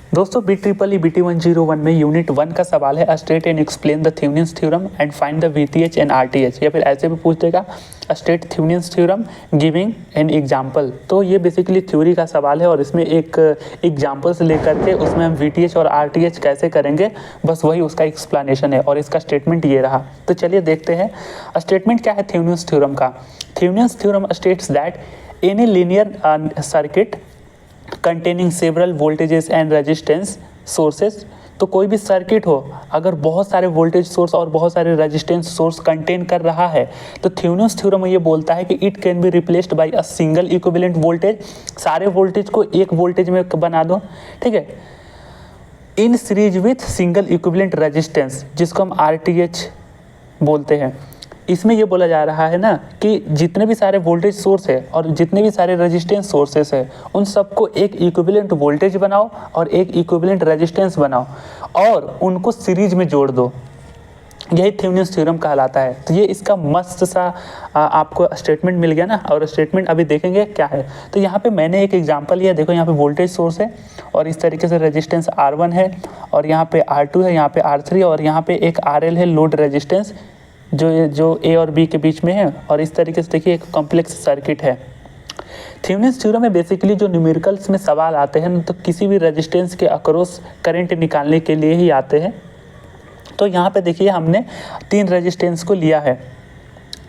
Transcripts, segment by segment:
दोस्तों BEE BT 101 में unit 1 का सवाल है state and explain the Thevenin's theorem and find the VTH and RTH, या फिर ऐसे भी पूछ देगा state Thevenin's theorem giving an example. तो ये बेसिकली थ्योरी का सवाल है और इसमें एक एग्जाम्पल्स लेकर के उसमें हम VTH और RTH कैसे करेंगे, बस वही उसका एक्सप्लेनेशन है और इसका स्टेटमेंट ये रहा। तो चलिए देखते हैं स्टेटमेंट क्या है थेवेनिन्स थ्योरम का। Thevenin's theorem states that any linear circuit containing several voltages and resistance sources, तो कोई भी सर्किट हो अगर बहुत सारे वोल्टेज सोर्स और बहुत सारे रेजिस्टेंस सोर्स कंटेन कर रहा है तो थेवेनिन्स थ्योरम ये बोलता है कि it can be replaced by a single equivalent voltage. सारे वोल्टेज को एक वोल्टेज में बना दो, ठीक है, in series with single equivalent resistance, जिसको हम RTH बोलते हैं। इसमें ये बोला जा रहा है ना कि जितने भी सारे वोल्टेज सोर्स है और जितने भी सारे रेजिस्टेंस सोर्सेस है उन सबको एक इक्विवेलेंट वोल्टेज बनाओ और एक इक्विवेलेंट रेजिस्टेंस बनाओ और उनको सीरीज में जोड़ दो। यही थेवेनिन्स थ्योरम कहलाता है। तो ये इसका मस्त सा आपको स्टेटमेंट मिल गया ना, और स्टेटमेंट अभी देखेंगे क्या है। तो यहाँ पे मैंने एक एग्जांपल लिया, देखो यहाँ पे वोल्टेज सोर्स है और इस तरीके से रेजिस्टेंस R1 है और यहाँ पे R2 है, यहाँ पे R3 और यहाँ पे एक RL है लोड रेजिस्टेंस जो A और B के बीच में है, और इस तरीके से देखिए एक कॉम्प्लेक्स सर्किट है। थेवेनिन्स थ्योरम में बेसिकली जो न्यूमेरिकल्स में सवाल आते हैं तो किसी भी रेजिस्टेंस के अक्रॉस करंट निकालने के लिए ही आते हैं। तो यहाँ पे देखिए हमने 3 रेजिस्टेंस को लिया है,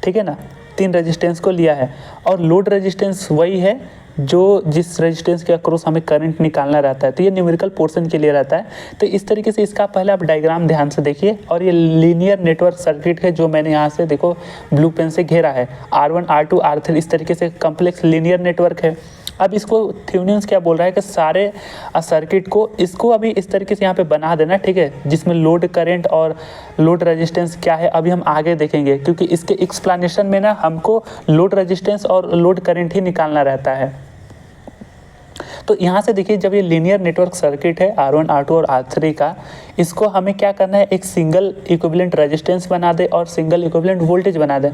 ठीक है ना, 3 रेजिस्टेंस को लिया है और लोड रेजिस्टेंस वही है जो जिस रेजिस्टेंस के अक्रॉस हमें करंट निकालना रहता है। तो ये न्यूमेरिकल पोर्शन के लिए रहता है। तो इस तरीके से इसका पहले आप डायग्राम ध्यान से देखिए, और ये लीनियर नेटवर्क सर्किट है जो मैंने यहाँ से देखो ब्लू पेन से घेरा है। R1 R2 R3 इस तरीके से कम्प्लेक्स लीनियर नेटवर्क है। अब इसको थेवेनिन्स क्या बोल रहा है कि सारे सर्किट को इसको अभी इस तरीके से यहाँ पे बना देना, ठीक है, जिसमें लोड करंट और लोड रेजिस्टेंस क्या है अभी हम आगे देखेंगे, क्योंकि इसके एक्सप्लेनेशन में ना हमको लोड रेजिस्टेंस और लोड करंट ही निकालना रहता है। तो यहाँ से देखिए जब ये लीनियर नेटवर्क सर्किट है R1 R2 और R3 का, इसको हमें क्या करना है, एक सिंगल इक्विवेलेंट रेजिस्टेंस बना दे और सिंगल इक्विवेलेंट वोल्टेज बना दे।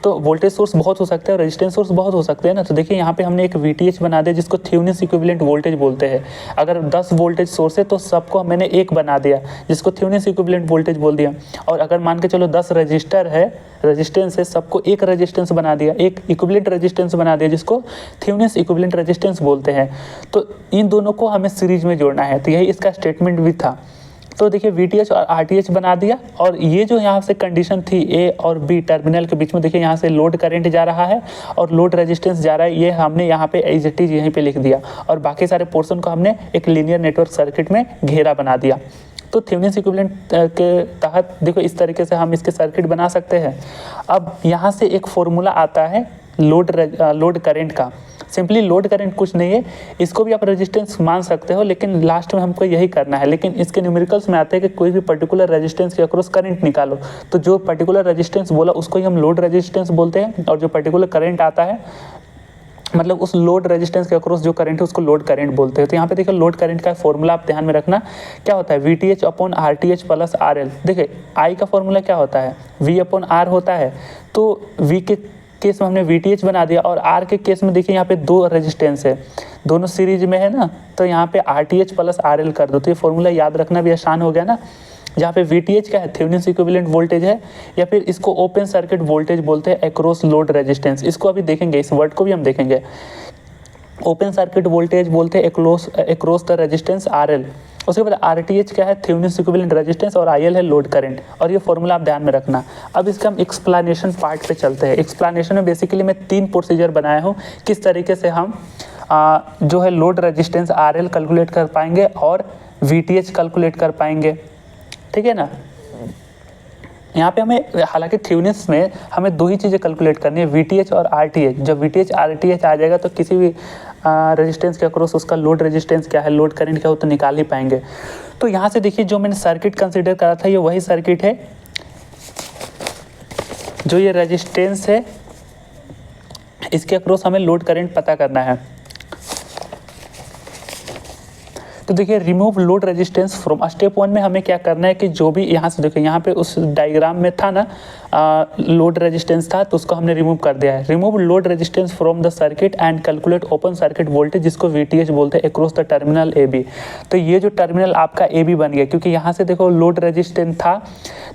तो वोल्टेज सोर्स बहुत हो सकते हैं और रेजिस्टेंस सोर्स बहुत हो सकते हैं ना। तो देखिए यहाँ पे हमने एक VTH बना दिया जिसको थेवेनिन्स इक्विवेलेंट वोल्टेज बोलते हैं। अगर 10 वोल्टेज सोर्स है तो सबको मैंने एक बना दिया जिसको थेवेनिन्स इक्विवेलेंट वोल्टेज बोल दिया। और अगर मान के चलो 10 रजिस्टर है, रेजिस्टेंस है, सबको एक रेजिस्टेंस बना दिया, एक इक्विवेलेंट रेजिस्टेंस बना दिया जिसको थेवेनिन्स इक्विवेलेंट रेजिस्टेंस बोलते हैं। तो इन दोनों को हमें सीरीज में जोड़ना है। तो यही इसका स्टेटमेंट भी था। तो देखिए VTH और RTH बना दिया, और ये जो यहाँ से कंडीशन थी A और B टर्मिनल के बीच में, देखिए यहाँ से लोड करंट जा रहा है और लोड रेजिस्टेंस जा रहा है, ये हमने यहाँ पे एज इट इज यहीं पे लिख दिया और बाकी सारे पोर्शन को हमने एक लीनियर नेटवर्क सर्किट में घेरा बना दिया। तो थेवेनिन्स इक्विवेलेंट के तहत देखो इस तरीके से हम इसके सर्किट बना सकते हैं। अब यहाँ से एक फॉर्मूला आता है लोड करंट का। सिंपली लोड करंट कुछ नहीं है, इसको भी आप रेजिस्टेंस मान सकते हो, लेकिन लास्ट में हमको यही करना है। लेकिन इसके न्यूमेरिकल्स में आते हैं कि कोई भी पर्टिकुलर रेजिस्टेंस के अक्रॉस करंट निकालो, तो जो पर्टिकुलर रेजिस्टेंस बोला उसको ही हम लोड रेजिस्टेंस बोलते हैं, और जो पर्टिकुलर करंट आता है मतलब उस लोड रेजिस्टेंस के अक्रॉस जो करंट है उसको लोड करंट बोलते हैं। तो यहाँ पे देखिए लोड करंट का फॉर्मूला आप ध्यान में रखना क्या होता है, VTH upon RTH plus RL। देखिए I का फॉर्मूला क्या होता है, V अपॉन R होता है। तो V के केस में हमने VTH बना दिया, और R के केस में देखिए यहाँ पे 2 रेजिस्टेंस है, दोनों सीरीज में है ना, तो यहाँ पे RTH प्लस RL कर दो। तो ये फॉर्मूला याद रखना भी आसान हो गया ना। जहाँ पे VTH क्या है, थेवेनिन्स इक्विवेलेंट वोल्टेज है, या फिर इसको ओपन सर्किट वोल्टेज बोलते हैं अक्रॉस लोड रेजिस्टेंस। इसको अभी देखेंगे, इस वर्ड को भी हम देखेंगे। ओपन सर्किट वोल्टेज बोलते हैं अक्रॉस द रेजिस्टेंस RL। उसके बाद RTH क्या है, थेवेनिन्स इक्विवेलेंट रेजिस्टेंस, और IL है लोड करंट, और ये फॉर्मूला आप ध्यान में रखना। अब इसका हम एक्सप्लेनेशन पार्ट पे चलते हैं। एक्सप्लेनेशन में बेसिकली मैं 3 प्रोसीजर बनाया हूँ किस तरीके से हम जो है लोड रेजिस्टेंस RL कैलकुलेट कर पाएंगे और VTH कैलकुलेट कर पाएंगे, ठीक है ना। यहाँ पे हमें हालांकि थेवेनिन्स में हमें 2 ही चीज़ें कैलकुलेट करनी है, VTH और RTH। जब VTH RTH आ जाएगा तो किसी भी रेजिस्टेंस के अक्रॉस उसका लोड रेजिस्टेंस क्या है, लोड करंट क्या हो, तो निकाल ही पाएंगे। तो यहाँ से देखिए जो मैंने सर्किट कंसीडर करा था ये वही सर्किट है, जो ये रेजिस्टेंस है इसके अक्रॉस हमें लोड करंट पता करना है। तो देखिए remove load resistance from step 1 में हमें क्या करना है कि जो भी यहाँ से देखिए यहाँ पे उस डायग्राम में था ना लोड रेजिस्टेंस था तो उसको हमने रिमूव कर दिया है। Remove load resistance from the circuit and calculate open circuit voltage जिसको VTH बोलते हैं अक्रॉस द टर्मिनल AB। तो ये जो टर्मिनल आपका AB बन गया क्योंकि यहाँ से देखो लोड रेजिस्टेंस था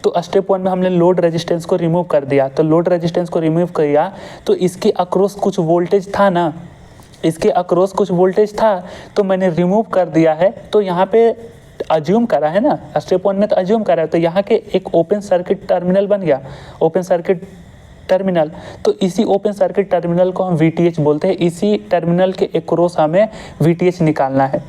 तो स्टेप 1 में हमने लोड रेजिस्टेंस को रिमूव कर दिया। तो लोड रेजिस्टेंस को रिमूव किया तो इसके अक्रॉस कुछ वोल्टेज था ना, इसके अक्रॉस कुछ वोल्टेज था तो मैंने रिमूव कर दिया है। तो यहाँ पे अज्यूम करा है ना, स्टेप 1 में तो अज्यूम करा है, तो यहाँ के एक ओपन सर्किट टर्मिनल बन गया, ओपन सर्किट टर्मिनल। तो इसी ओपन सर्किट टर्मिनल को हम VTH बोलते हैं। इसी टर्मिनल के अक्रॉस हमें VTH निकालना है।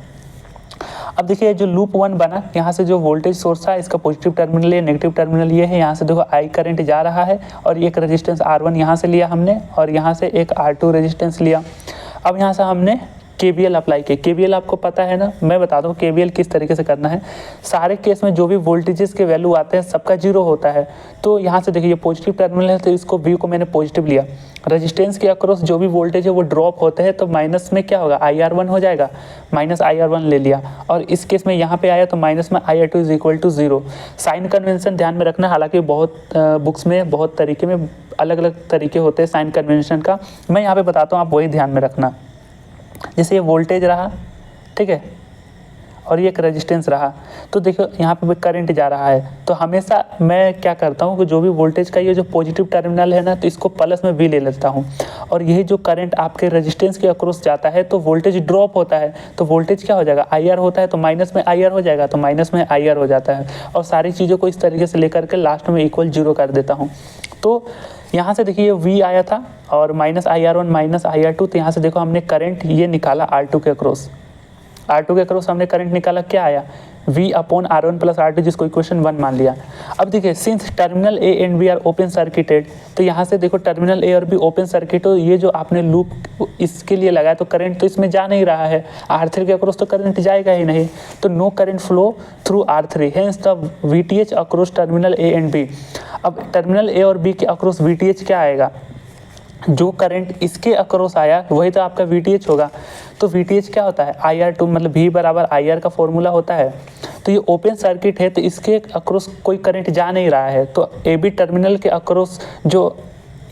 अब देखिए जो लूप 1 बना, यहाँ से जो वोल्टेज सोर्स था इसका पॉजिटिव टर्मिनल है, नेगेटिव टर्मिनल ये है। यहाँ से देखो I करंट जा रहा है और एक रेजिस्टेंस R1 यहाँ से लिया हमने और यहाँ से एक R2 रेजिस्टेंस लिया। अब यहाँ से हमने KVL अप्लाई किया। KVL आपको पता है ना, मैं बता दूँ KVL किस तरीके से करना है। सारे केस में जो भी वोल्टेजेस के वैल्यू आते हैं सबका 0 होता है। तो यहाँ से देखिए पॉजिटिव टर्मिनल है तो इसको V को मैंने पॉजिटिव लिया। रेजिस्टेंस के अक्रॉस जो भी वोल्टेज है वो ड्रॉप होते हैं तो माइनस में क्या होगा IR1 हो जाएगा, माइनस IR1 ले लिया। और इस केस में यहाँ पे आया तो माइनस में IR2 is equal to 0। Sign convention ध्यान में रखना, हालांकि बहुत बुक्स में बहुत तरीके में अलग अलग तरीके होते हैं साइन कन्वेंशन का, मैं यहाँ पे बताता हूँ, आप वही ध्यान में रखना। जैसे ये वोल्टेज रहा, ठीक है, और ये एक रेजिस्टेंस रहा, तो देखो यहाँ पे करंट जा रहा है। तो हमेशा मैं क्या करता हूँ कि जो भी वोल्टेज का ये जो पॉजिटिव टर्मिनल है ना तो इसको प्लस में V ले लेता हूँ और यही जो करंट आपके रेजिस्टेंस के अक्रॉस जाता है तो वोल्टेज ड्रॉप होता है। तो वोल्टेज क्या हो जाएगा, IR होता है तो माइनस में IR हो जाएगा, तो माइनस में IR हो जाता है। और सारी चीज़ों को इस तरीके से लेकर के लास्ट में इक्वल 0 कर देता हूँ। तो यहाँ से देखिए V आया था और माइनस IR1 माइनस IR2, तो यहाँ से देखो हमने करंट ये निकाला R2 के अक्रॉस, R2 के अक्रॉस हमने करंट निकाला, क्या आया V/R1 प्लस R2 जिसको इक्वेशन 1 मान लिया। अब देखिए since terminal A and B are open circuited, तो यहाँ से देखो टर्मिनल A और B ओपन सर्किट, तो ये जो आपने लूप इसके लिए लगाया तो करंट तो इसमें जा नहीं रहा है, R3 के अक्रॉस तो करंट जाएगा ही नहीं, तो no current flow through R3, hence the VTH across terminal A and B। अब टर्मिनल A और B के अक्रॉस VTH क्या आएगा, जो करंट इसके अक्रॉस आया वही तो आपका VTH होगा। तो VTH क्या होता है, IR2 मतलब V बराबर IR का फॉर्मूला होता है। तो ये ओपन सर्किट है तो इसके अक्रॉस कोई करंट जा नहीं रहा है, तो AB टर्मिनल के अक्रॉस जो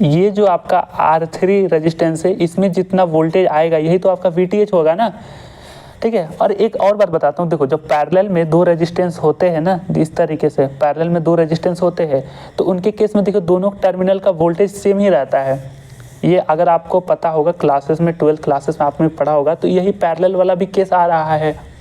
ये जो आपका R3 रेजिस्टेंस है इसमें जितना वोल्टेज आएगा यही तो आपका VTH होगा ना, ठीक है। और एक और बात बताता हूँ, देखो जब पैरेलल में 2 रेजिस्टेंस होते हैं ना, इस तरीके से पैरेलल में 2 रेजिस्टेंस होते हैं तो उनके केस में देखो दोनों टर्मिनल का वोल्टेज सेम ही रहता है। ये अगर आपको पता होगा क्लासेस में 12th क्लासेस में आपने पढ़ा होगा, तो यही पैरेलल वाला भी केस आ रहा है।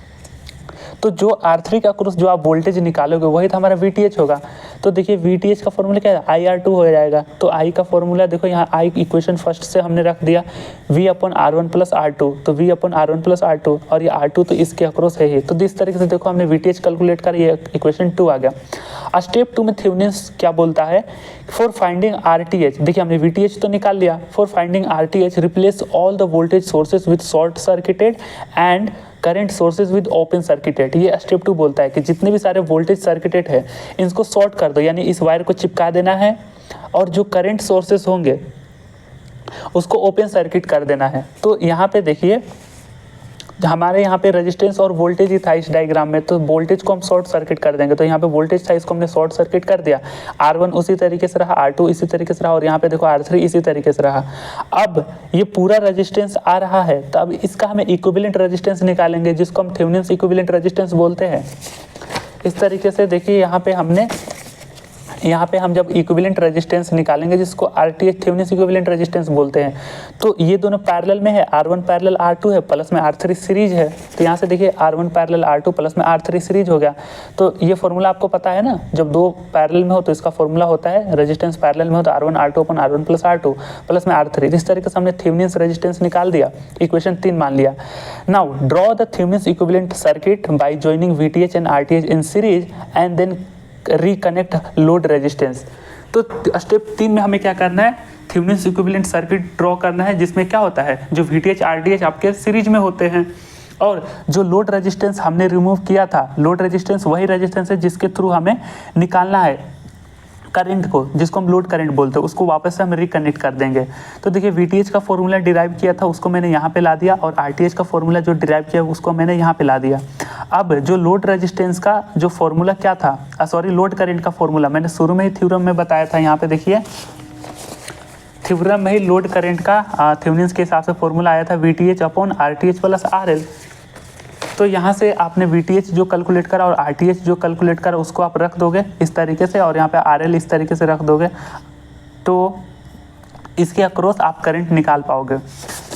तो जो R3 का अक्रॉस जो आप वोल्टेज निकालोगे वही तो हमारा VTH होगा। तो देखिए VTH का फॉर्मूला क्या है, IR2 हो जाएगा। तो I का फॉर्मूला देखो यहाँ I इक्वेशन फर्स्ट से हमने रख दिया V/R1 प्लस R2, तो V/R1 प्लस R2 और ये R2 तो इसके अक्रॉस है ही। तो इस तरीके से देखो हमने VTH कैलकुलेट कर, ये इक्वेशन 2 आ गया। स्टेप 2 में थेवेनिन्स क्या बोलता है, फॉर फाइंडिंग RTH, देखिए हमने VTH तो निकाल लिया, for finding RTH replace all the voltage sources with short circuited and current sources with open circuited. ये स्टेप 2 बोलता है कि जितने भी सारे वोल्टेज सर्किटेड है इनको शॉर्ट कर दो, यानी इस वायर को चिपका देना है और जो करंट सोर्सेज होंगे उसको ओपन सर्किट कर देना है। तो यहाँ पे देखिए हमारे यहाँ पे रेजिस्टेंस और वोल्टेज ही था इस डायग्राम में, तो वोल्टेज को हम शॉर्ट सर्किट कर देंगे। तो यहाँ पे वोल्टेज था, इसको हमने शॉर्ट सर्किट कर दिया। R1 उसी तरीके से रहा, R2 इसी तरीके से रहा और यहाँ पे देखो R3 इसी तरीके से रहा। अब ये पूरा रेजिस्टेंस आ रहा है, तो अब इसका हमें इक्विवेलेंट रेजिस्टेंस निकालेंगे जिसको हम थेवेनिन्स इक्विवेलेंट रेजिस्टेंस बोलते हैं। इस तरीके से देखिए यहाँ पे हम जब इक्विवेलेंट रेजिस्टेंस निकालेंगे जिसको RTH थेवेनिन्स इक्विवेलेंट रेजिस्टेंस बोलते हैं, तो ये दोनों पैरेलल में है, R1 पैरेलल R2 है, प्लस में R3 सीरीज है। तो यहाँ से देखिए R1 पैरेलल R2 प्लस में R3 सीरीज हो गया। तो ये फॉर्मूला आपको पता है ना, जब 2 पैरेलल में हो तो इसका फॉर्मूला होता है, रेजिस्टेंस पैरेलल में हो तो R1 R2 अपन R1 प्लस R2 प्लस में R3। इस तरीके से हमने थेवेनिन्स रेजिस्टेंस निकाल दिया, इक्वेशन 3 मान लिया। Now draw the Thevenin's equivalent circuit by joining VTH and RTH in series and then reconnect load resistance. तो स्टेप 3 में हमें क्या करना है, थेवेनिन्स इक्विवेलेंट सर्किट ड्रॉ करना है जिसमें क्या होता है, जो VTH RTH आपके सीरीज में होते हैं और जो लोड रेजिस्टेंस हमने रिमूव किया था, लोड रेजिस्टेंस वही रेजिस्टेंस है जिसके थ्रू हमें निकालना है करंट को, जिसको हम लोड करंट बोलते हैं, उसको वापस से हम रिकनेक्ट कर देंगे। तो देखिए VTH का फॉर्मूला डिराइव किया था उसको मैंने यहाँ पे ला दिया, और RTH का फॉर्मूला जो डिराइव किया उसको मैंने यहाँ पे ला दिया। अब जो लोड रेजिस्टेंस का जो फॉर्मूला क्या था, सॉरी लोड करंट का फॉर्मूला मैंने शुरू में ही थ्योरम में बताया था। यहाँ पे देखिए थ्योरम में ही लोड करंट का थेवेनिन्स के हिसाब से फॉर्मूला आया था VTH upon RTH plus RL। तो यहाँ से आपने VTH जो कैलकुलेट करा और RTH जो कैलकुलेट करा उसको आप रख दोगे इस तरीके से, और यहाँ पे RL इस तरीके से रख दोगे, तो इसके अक्रॉस आप करंट निकाल पाओगे।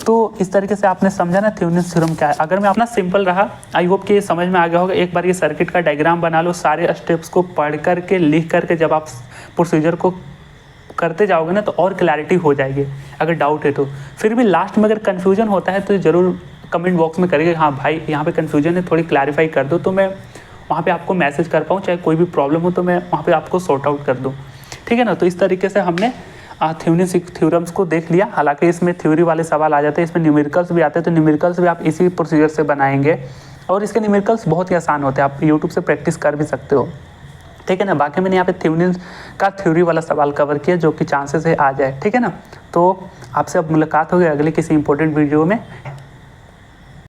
तो इस तरीके से आपने समझा ना थेवेनिन्स थ्योरम क्या है। अगर मैं अपना सिंपल रहा, आई होप कि ये समझ में आ गया होगा। एक बार ये सर्किट का डायग्राम बना लो, सारे स्टेप्स को पढ़ करके लिख करके जब आप प्रोसीजर को करते जाओगे ना तो और क्लैरिटी हो जाएगी। अगर डाउट है तो फिर भी लास्ट में अगर कन्फ्यूजन होता है तो ज़रूर कमेंट बॉक्स में करिए, हाँ भाई यहाँ पे कन्फ्यूजन है थोड़ी क्लैरिफाई कर दो, तो मैं वहाँ पे आपको मैसेज कर पाऊँ, चाहे कोई भी प्रॉब्लम हो तो मैं वहाँ पे आपको सॉर्ट आउट कर दूँ, ठीक है ना। तो इस तरीके से हमने थेवेनिन्स थ्योरम्स को देख लिया। हालांकि इसमें थ्योरी वाले सवाल आ जाते हैं, इसमें न्यूमेरिकल्स भी आते हैं, तो न्यूमेरिकल्स भी आप इसी प्रोसीजर से बनाएंगे, और इसके न्यूमेरिकल्स बहुत ही आसान होते हैं, आप यूट्यूब से प्रैक्टिस कर भी सकते हो, ठीक है ना। बाकी मैंने यहाँ पे थेवेनिन्स का थ्योरी वाला सवाल कवर किया जो कि चांसेस है आ जाए, ठीक है ना। तो आपसे अब मुलाकात होगी अगले किसी इंपॉर्टेंट वीडियो में।